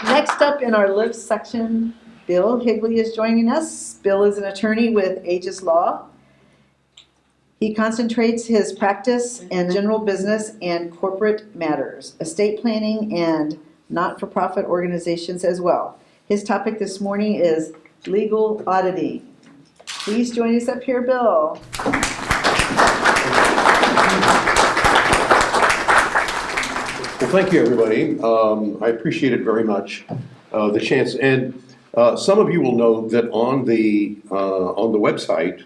Next up in our Live section, Bill Higley is joining us. Bill is an attorney with Aegis Law. He concentrates his practice in general business and corporate matters, estate planning, and not-for-profit organizations as well. His topic this morning is legal auditing. Please join us up here, Bill. Well, thank you, everybody. I appreciate it very much, the chance. And some of you will know that on the website,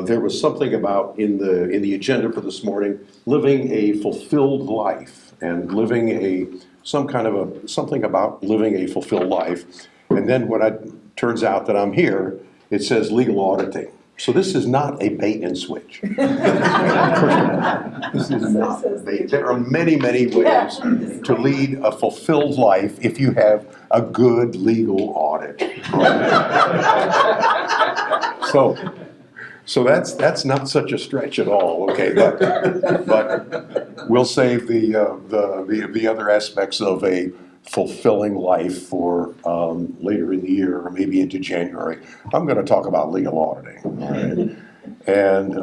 there was something about in the agenda for this morning, living a fulfilled life and living something about living a fulfilled life. And then when it turns out that I'm here, it says legal auditing. So this is not a bait and switch. This is not a bait. There are many, many ways to lead a fulfilled life if you have a good legal audit. So that's not such a stretch at all, okay? But we'll save the other aspects of a fulfilling life for later in the year or maybe into January. I'm going to talk about legal auditing, all right? And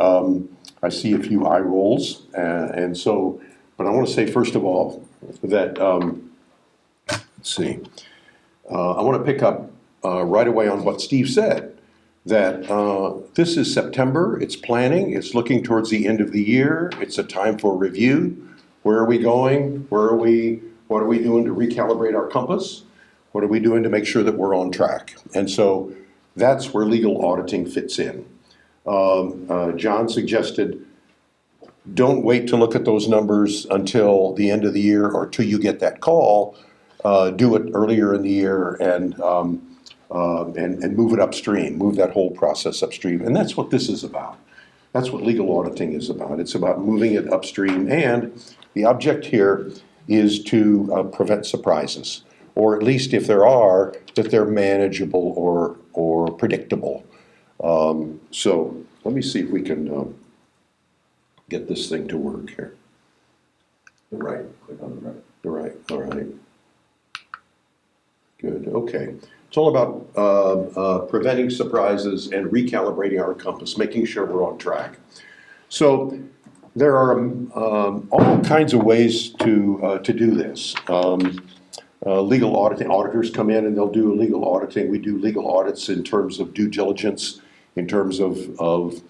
I see a few eye rolls, and so, but I want to say first of all that let's see, I want to pick up right away on what Steve said. That this is September, it's planning, it's looking towards the end of the year, it's a time for review. Where are we going? What are we doing to recalibrate our compass? What are we doing to make sure that we're on track? And so that's where legal auditing fits in. John suggested, don't wait to look at those numbers until the end of the year or till you get that call. Do it earlier in the year and move it upstream, move that whole process upstream. And that's what this is about. That's what legal auditing is about. It's about moving it upstream. And the object here is to prevent surprises, or at least if there are, that they're manageable or predictable. So let me see if we can get this thing to work here. The right, click on the right. The right, all right. Good, okay. It's all about preventing surprises and recalibrating our compass, making sure we're on track. So there are all kinds of ways to do this. Legal auditing, auditors come in and they'll do legal auditing. We do legal audits in terms of due diligence, in terms of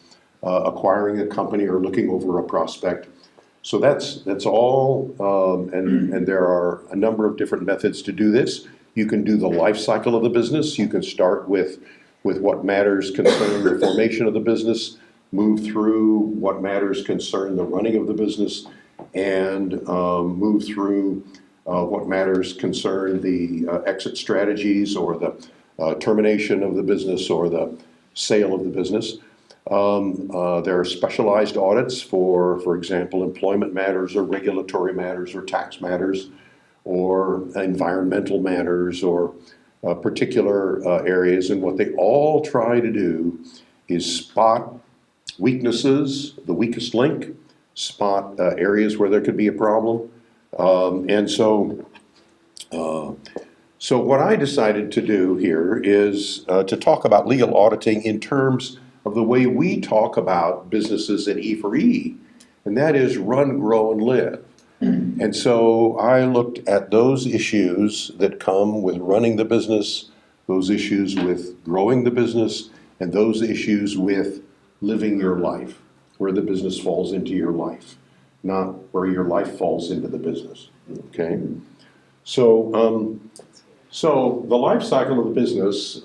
acquiring a company or looking over a prospect. So that's all, and there are a number of different methods to do this. You can do the life cycle of the business. You can start with what matters concern the formation of the business, move through what matters concern the running of the business, and move through what matters concern the exit strategies or the termination of the business or the sale of the business. There are specialized audits for example, employment matters or regulatory matters or tax matters, or environmental matters, or particular areas. And what they all try to do is spot weaknesses, the weakest link, spot areas where there could be a problem. And so what I decided to do here is to talk about legal auditing in terms of the way we talk about businesses in E4E, and that is run, grow, and live. And so I looked at those issues that come with running the business, those issues with growing the business, and those issues with living your life, where the business falls into your life, not where your life falls into the business, okay? So, so the life cycle of the business,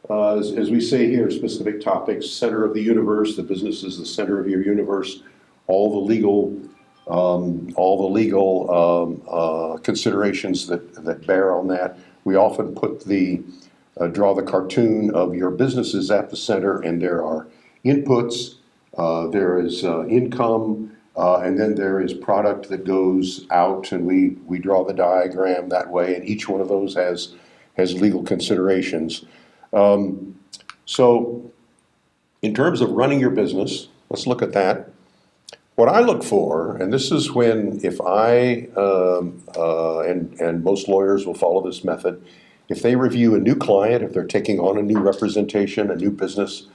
as we say here, specific topics, center of the universe, the business is the center of your universe, all the legal considerations that bear on that. We often put draw the cartoon of your businesses at the center, and there are inputs, there is income, and then there is product that goes out, and we draw the diagram that way, and each one of those has legal considerations. So in terms of running your business, let's look at that. What I look for, and this is when, if I, and most lawyers will follow this method, if they review a new client, if they're taking on a new representation, a new business,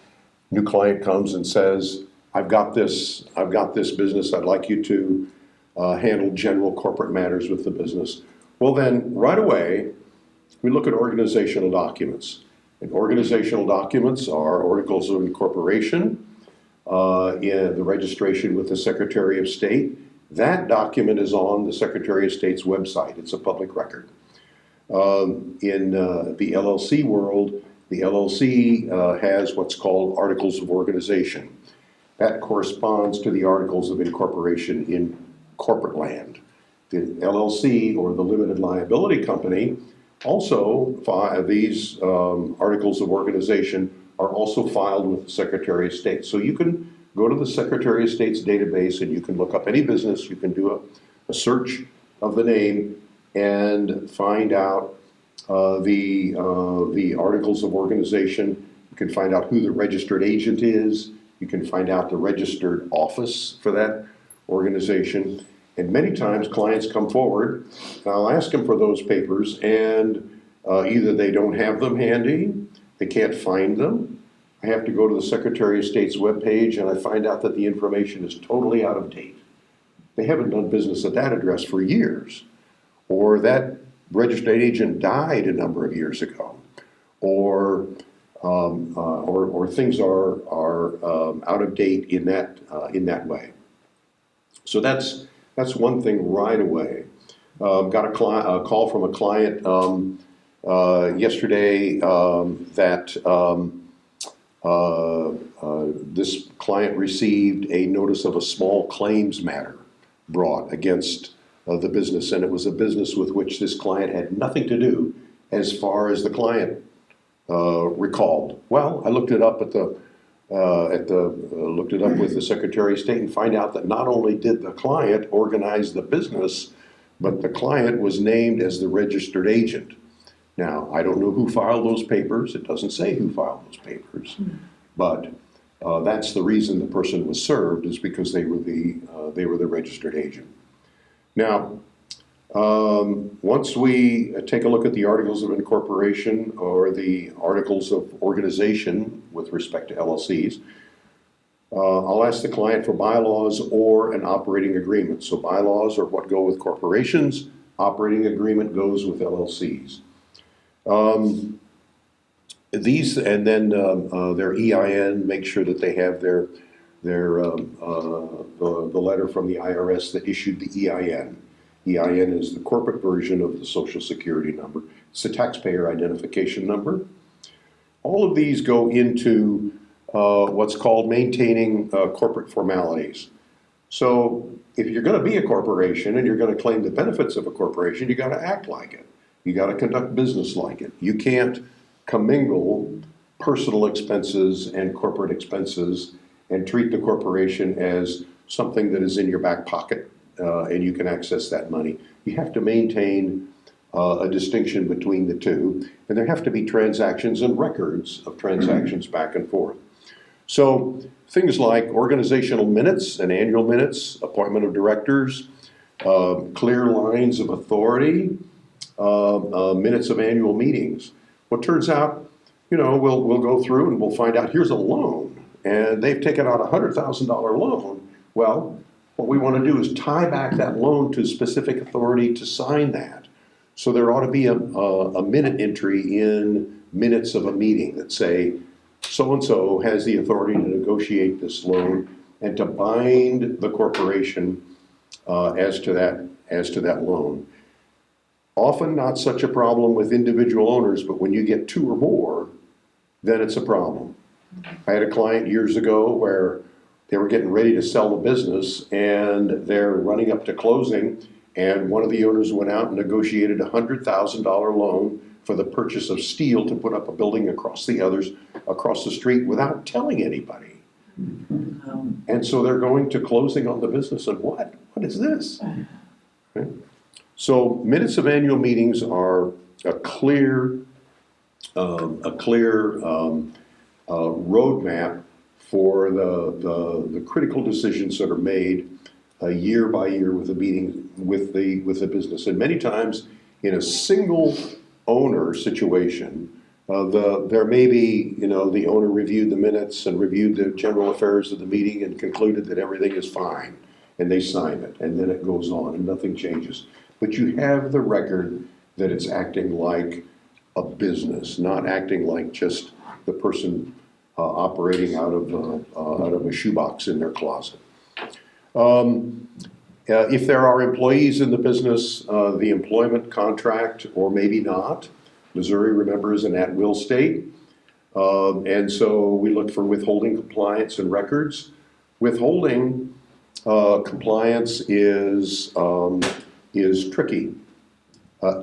new client comes and says, I've got this business, I'd like you to handle general corporate matters with the business. Well then, right away, we look at organizational documents. And organizational documents are articles of incorporation, in the registration with the Secretary of State. That document is on the Secretary of State's website. It's a public record. In the LLC world, the LLC has what's called articles of organization. That corresponds to the articles of incorporation in corporate land. The LLC, or the limited liability company, also these articles of organization are also filed with the Secretary of State. So you can go to the Secretary of State's database and you can look up any business, you can do a search of the name and find out the articles of organization. You can find out who the registered agent is. You can find out the registered office for that organization. And many times clients come forward, and I'll ask them for those papers, and either they don't have them handy, they can't find them. I have to go to the Secretary of State's webpage and I find out that the information is totally out of date. They haven't done business at that address for years. Or that registered agent died a number of years ago. Or things are out of date in that way. So that's one thing right away. Got a call from a client yesterday that this client received a notice of a small claims matter brought against the business, and it was a business with which this client had nothing to do as far as the client recalled. Well, I looked it up with the Secretary of State and find out that not only did the client organize the business, but the client was named as the registered agent. Now, I don't know who filed those papers. It doesn't say who filed those papers, but that's the reason the person was served, is because they were the registered agent. Now, once we take a look at the articles of incorporation or the articles of organization with respect to LLCs, I'll ask the client for bylaws or an operating agreement. So bylaws are what go with corporations, operating agreement goes with LLCs. These, and then their EIN, make sure that they have the letter from the IRS that issued the EIN. EIN is the corporate version of the Social Security number. It's the taxpayer identification number. All of these go into what's called maintaining corporate formalities. So if you're going to be a corporation and you're going to claim the benefits of a corporation, you got to act like it. You got to conduct business like it. You can't commingle personal expenses and corporate expenses and treat the corporation as something that is in your back pocket and you can access that money. You have to maintain a distinction between the two, and there have to be transactions and records of transactions back and forth. So things like organizational minutes and annual minutes, appointment of directors, clear lines of authority, minutes of annual meetings. Well, it turns out, we'll go through and we'll find out here's a loan, and they've taken out a $100,000 loan. Well, what we want to do is tie back that loan to specific authority to sign that. So there ought to be a minute entry in minutes of a meeting that say, so-and-so has the authority to negotiate this loan and to bind the corporation as to that loan. Often not such a problem with individual owners, but when you get two or more, then it's a problem. I had a client years ago where they were getting ready to sell the business and they're running up to closing, and one of the owners went out and negotiated a $100,000 loan for the purchase of steel to put up a building across the street without telling anybody. And so they're going to closing on the business, and what is this? Okay. So minutes of annual meetings are a clear roadmap for the critical decisions that are made year by year with the meeting, with the business. And many times in a single owner situation, there may be, the owner reviewed the minutes and reviewed the general affairs of the meeting and concluded that everything is fine, and they sign it, and then it goes on and nothing changes. But you have the record that it's acting like a business, not acting like just the person operating out of a shoebox in their closet. If there are employees in the business, the employment contract, or maybe not. Missouri, remember, is an at-will state. And so we look for withholding compliance and records. Withholding compliance is tricky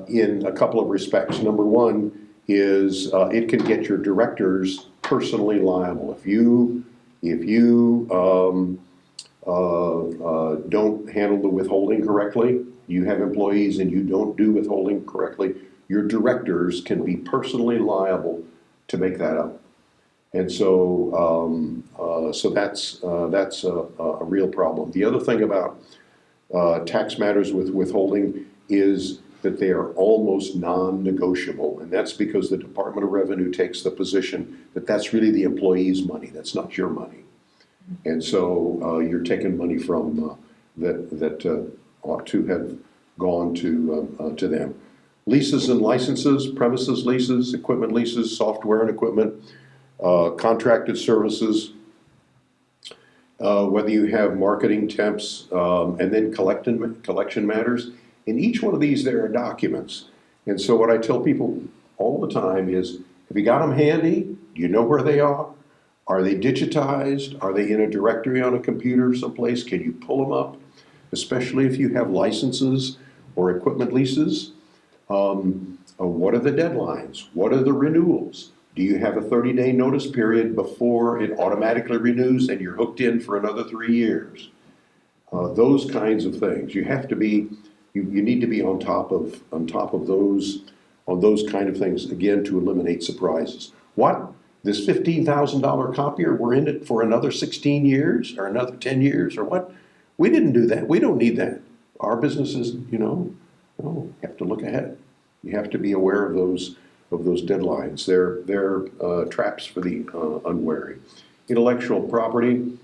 in a couple of respects. Number one is it can get your directors personally liable. If you don't handle the withholding correctly, you have employees and you don't do withholding correctly, your directors can be personally liable to make that up. And so, that's a real problem. The other thing about tax matters with withholding is that they are almost non-negotiable. And that's because the Department of Revenue takes the position that that's really the employee's money, that's not your money. And so you're taking money from that ought to have gone to them. Leases and licenses, premises leases, equipment leases, software and equipment, contracted services, whether you have marketing temps, and then collection matters. In each one of these, there are documents. And so what I tell people all the time is, have you got them handy? Do you know where they are? Are they digitized? Are they in a directory on a computer someplace? Can you pull them up? Especially if you have licenses or equipment leases. What are the deadlines? What are the renewals? Do you have a 30-day notice period before it automatically renews and you're hooked in for another 3 years? Those kinds of things. You have to be, you need to be on top of those kind of things, again, to eliminate surprises. What? This $15,000 copier, we're in it for another 16 years or another 10 years or what? We didn't do that. We don't need that. Our businesses, have to look ahead. You have to be aware of those deadlines. They're traps for the unwary. Intellectual property.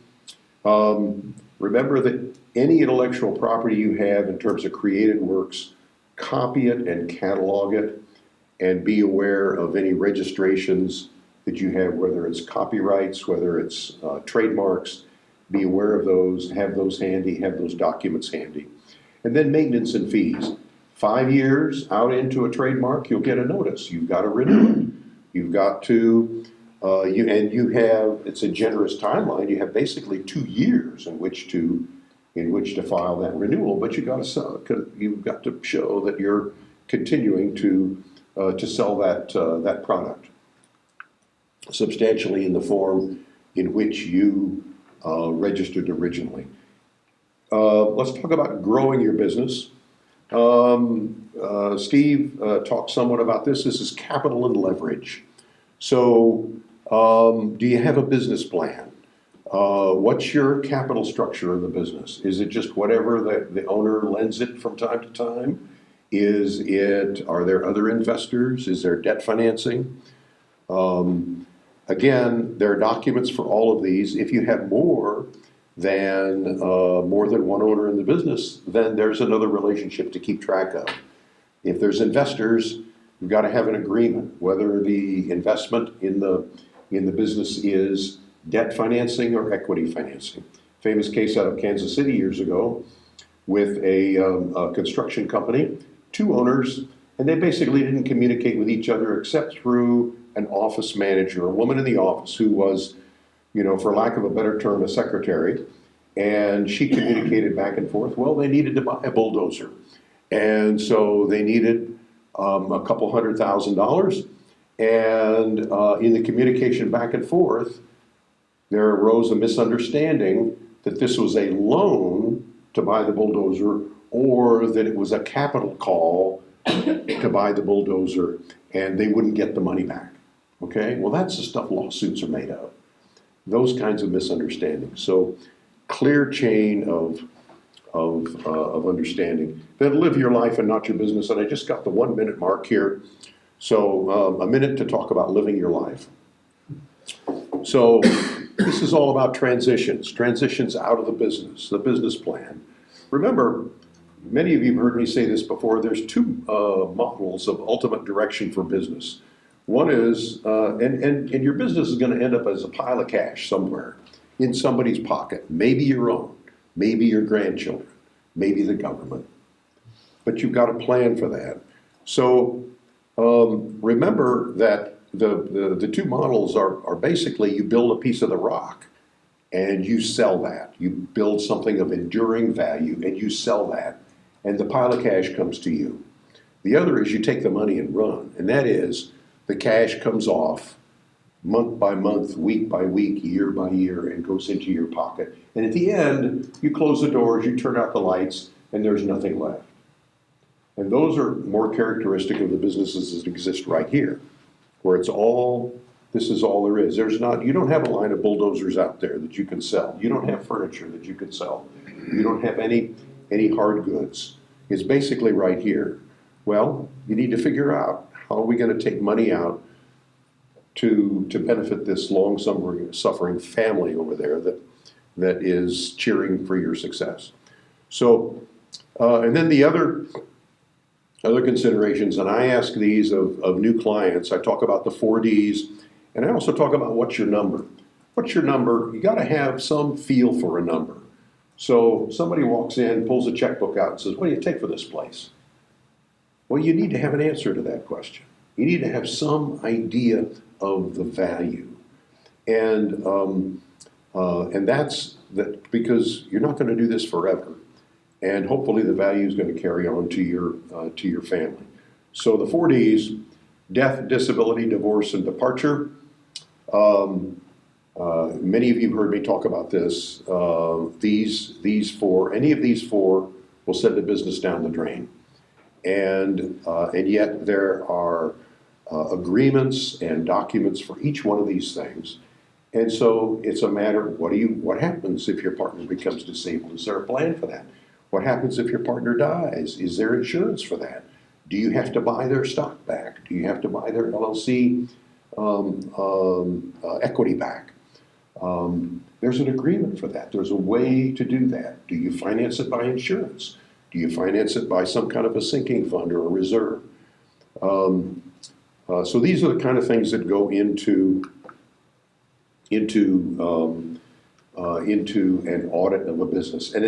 Remember that any intellectual property you have in terms of created works, copy it and catalog it, and be aware of any registrations that you have, whether it's copyrights, whether it's trademarks. Be aware of those, have those handy, have those documents handy. And then maintenance and fees. 5 years out into a trademark, you'll get a notice. You've got to renew it. You've got to, it's a generous timeline. You have basically 2 years in which to file that renewal, but you've got to show that you're continuing to sell that product substantially in the form in which you registered originally. Let's talk about growing your business. Steve talked somewhat about this. This is capital and leverage. So do you have a business plan? What's your capital structure of the business? Is it just whatever the owner lends it from time to time? Are there other investors? Is there debt financing? Again, there are documents for all of these. If you have more than one owner in the business, then there's another relationship to keep track of. If there's investors, you've got to have an agreement, whether the investment in the business is debt financing or equity financing. Famous case out of Kansas City years ago with a construction company, 2 owners, and they basically didn't communicate with each other except through an office manager, a woman in the office who was, for lack of a better term, a secretary, and she communicated back and forth. Well, they needed to buy a bulldozer, and so they needed a couple $100,000, and in the communication back and forth, there arose a misunderstanding that this was a loan to buy the bulldozer or that it was a capital call to buy the bulldozer and they wouldn't get the money back. Okay, well, that's the stuff lawsuits are made of. Those kinds of misunderstandings. So clear chain of of understanding. Then live your life and not your business. And I just got the 1 minute mark here. So a minute to talk about living your life. So this is all about transitions out of the business plan. Remember, many of you have heard me say this before, there's two models of ultimate direction for business. One is, and your business is gonna end up as a pile of cash somewhere in somebody's pocket, maybe your own, maybe your grandchildren, maybe the government. But you've got a plan for that. So remember that the two models are basically you build a piece of the rock and you sell that. You build something of enduring value and you sell that, and the pile of cash comes to you. The other is you take the money and run, and that is the cash comes off month by month, week by week, year by year, and goes into your pocket. And at the end, you close the doors, you turn out the lights, and there's nothing left. And those are more characteristic of the businesses that exist right here, where it's all, this is all there is. There's not, you don't have a line of bulldozers out there that you can sell. You don't have furniture that you can sell. You don't have any hard goods. It's basically right here. Well, you need to figure out how are we going to take money out to benefit this long suffering family over there that is cheering for your success. So, and then the other considerations, and I ask these of new clients, I talk about the 4Ds, and I also talk about what's your number. What's your number? You gotta have some feel for a number. So somebody walks in, pulls a checkbook out and says, what do you take for this place? Well, you need to have an answer to that question. You need to have some idea of the value. And that's that because you're not gonna do this forever. And hopefully the value is going to carry on to your family. So the 4Ds, death, disability, divorce, and departure. Many of you have heard me talk about this. These four, any of these four will send the business down the drain. And yet there are agreements and documents for each one of these things. And so it's a matter of what happens if your partner becomes disabled? Is there a plan for that? What happens if your partner dies? Is there insurance for that? Do you have to buy their stock back? Do you have to buy their LLC equity back? There's an agreement for that. There's a way to do that. Do you finance it by insurance? Do you finance it by some kind of a sinking fund or a reserve? So these are the kind of things that go into an audit of a business. And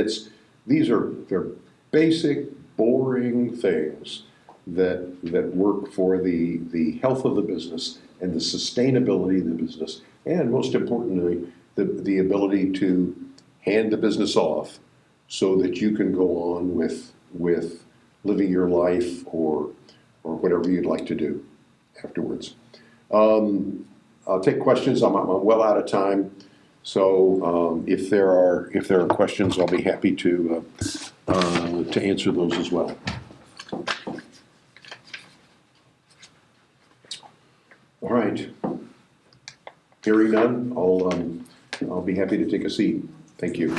they're basic, boring things that work for the health of the business and the sustainability of the business, and most importantly, the ability to hand the business off so that you can go on with living your life or whatever you'd like to do afterwards. I'll take questions. I'm well out of time. So if there are questions, I'll be happy to answer those as well. All right. Hearing none, I'll be happy to take a seat. Thank you.